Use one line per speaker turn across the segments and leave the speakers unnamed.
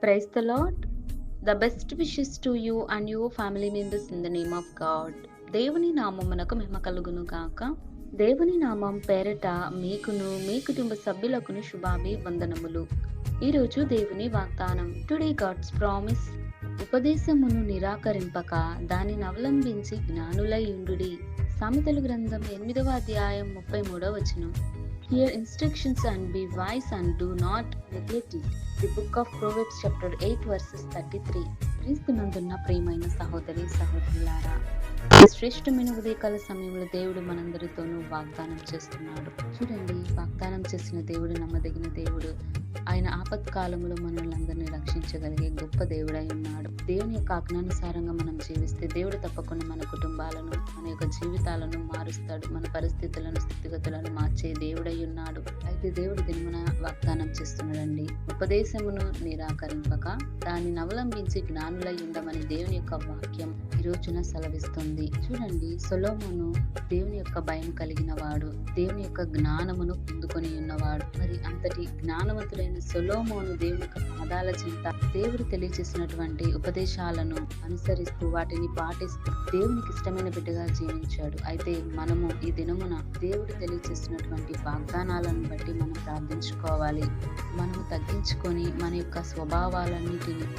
Praise the Lord. The best wishes to you and your family members in the name of God. దేవుని నామమునకు మహిమ కలుగును గాక. దేవుని నామం పేరట మీకును మీ కుటుంబ సభ్యులకును శుభాభివందనములు. ఈరోజు దేవుని వాగ్దానం. Today God's promise. ఉపదేశమును నిరాకరింపక దానిని అవలంబించి జ్ఞానులై ఉండుడి. సామెతలు గ్రంథం 8వ అధ్యాయం 33వ వచనం. Hear instructions and be wise and do not neglect it. The book of Proverbs chapter 8 verses 33. క్రీస్తునందున్న ప్రియమైన సహోదరి సహోదరులారా, ఈ శ్రేష్టమైన ఉదయకాల సమయంలో దేవుడు మనందరితోనూ వాగ్దానం చేస్తున్నాడు. చూడండి, వాగ్దానం చేసిన దేవుడు నమ్మదగిన దేవుడు. ఆయన ఆపత్కాలంలో మనల్ని అందరినీ రక్షించగలిగే గొప్ప దేవుడై ఉన్నాడు. దేవుని యొక్క ఆజ్ఞానుసారంగా మనం జీవిస్తే దేవుడు తప్పకుండా మన కుటుంబాలను, మన యొక్క జీవితాలను మారుస్తాడు. మన పరిస్థితులను, స్థితిగతులను మార్చే దేవుడై ఉన్నాడు. అయితే దేవుడు దినమున వాగ్దానం చేస్తున్నాడండి. ఉపదేశమును నిరాకరింపక దానిని అవలంబించి జ్ఞానులై ఉండమని దేవుని యొక్క వాక్యం ఈ రోజున సెలవిస్తుంది. చూడండి, సొలొమోను దేవుని యొక్క భయం కలిగిన వాడు, దేవుని యొక్క జ్ఞానమును పొందుకొని ఉన్నవాడు. మరి అంతటి జ్ఞానవంతుడైన సొలొమోను దేవుని యొక్క పాదాల చెంత దేవుడు తెలియజేసినటువంటి ఉపదేశాలను అనుసరిస్తూ వాటిని పాటిస్తూ దేవునికి ఇష్టమైన బిడ్డగా జీవించాడు. అయితే మనము ఈ దినమున దేవుడు తెలియజేసినటువంటి వాగ్దానాలను బట్టి మనం ప్రార్థించుకోవాలి. మనము తగ్గించుకొని మన యొక్క స్వభావాలన్నిటిని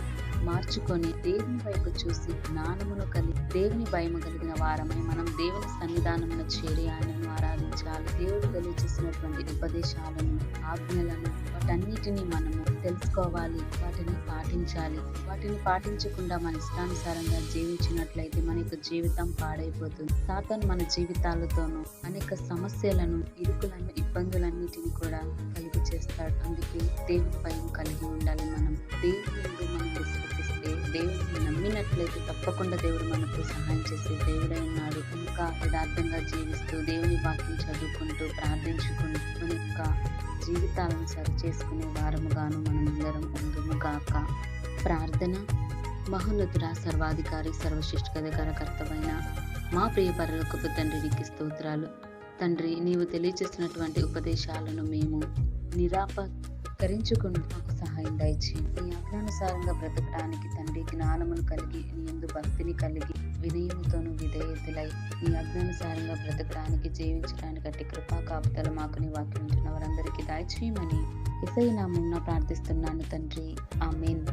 మార్చుకొని దేవుని వైపు చూసి జ్ఞానమును కలిగి దేవుని భయము కలిగిన వారమై మనం దేవుని సన్నిధానమును చేరి ఆయనను ఆరాధించాలి. దేవుడు తెలియజేసినటువంటి ఉపదేశాలను, ఆజ్ఞలను వాటన్నిటిని మనము తెలుసుకోవాలి, వాటిని పాటించాలి. వాటిని పాటించకుండా మన ఇష్టానుసారంగా జీవించినట్లయితే మన యొక్క జీవితం పాడైపోతుంది. సాతాను మన జీవితాలతోనూ అనేక సమస్యలను, ఇరుకులను, ఇబ్బందులన్నిటిని కూడా కలిగి చేస్తాడు. అందుకే దేవుని భయం కలిగి ఉండాలి. మనం దేవుని యందు మనం విశ్వసిస్తే, దేవుడిని నమ్మినట్లయితే తప్పకుండా దేవుడు మనకు సహాయం చేసే దేవుడై ఉన్నాడు. ఇంకా యథార్థంగా జీవిస్తూ దేవుని వాక్యం చదువుకుంటూ ప్రార్థించుకుంటూ మన యొక్క జీవితాలను సరి చేసుకునే వారముగాను మనం అందరం ఉందుము గాక. ప్రార్థన. మహోన్నతుడా, సర్వాధికారి, సర్వశిష్టకర్తవైన మా ప్రియ పరలోకపు తండ్రి, నీకు స్తోత్రాలు. తండ్రి, నీవు తెలియజేసినటువంటి ఉపదేశాలను మేము నిరాకరించుకుని మాకు సహాయం దయచేయండి. నీ ఆజ్ఞానుసారంగా బ్రతకడానికి తండ్రి జ్ఞానమును కలిగి, నీ యందు భక్తిని కలిగి, వినయముతోను విధేయతలై నీ ఆజ్ఞానుసారంగా బ్రతకడానికి, జీవించడానికి అట్టి కృపా కాపుదల మాకు నీ వాక్యం ఉంటున్న వారందరికీ దయచేయమని యేసయ్య నామమున ప్రార్థిస్తున్నాను తండ్రి. ఆమేన్.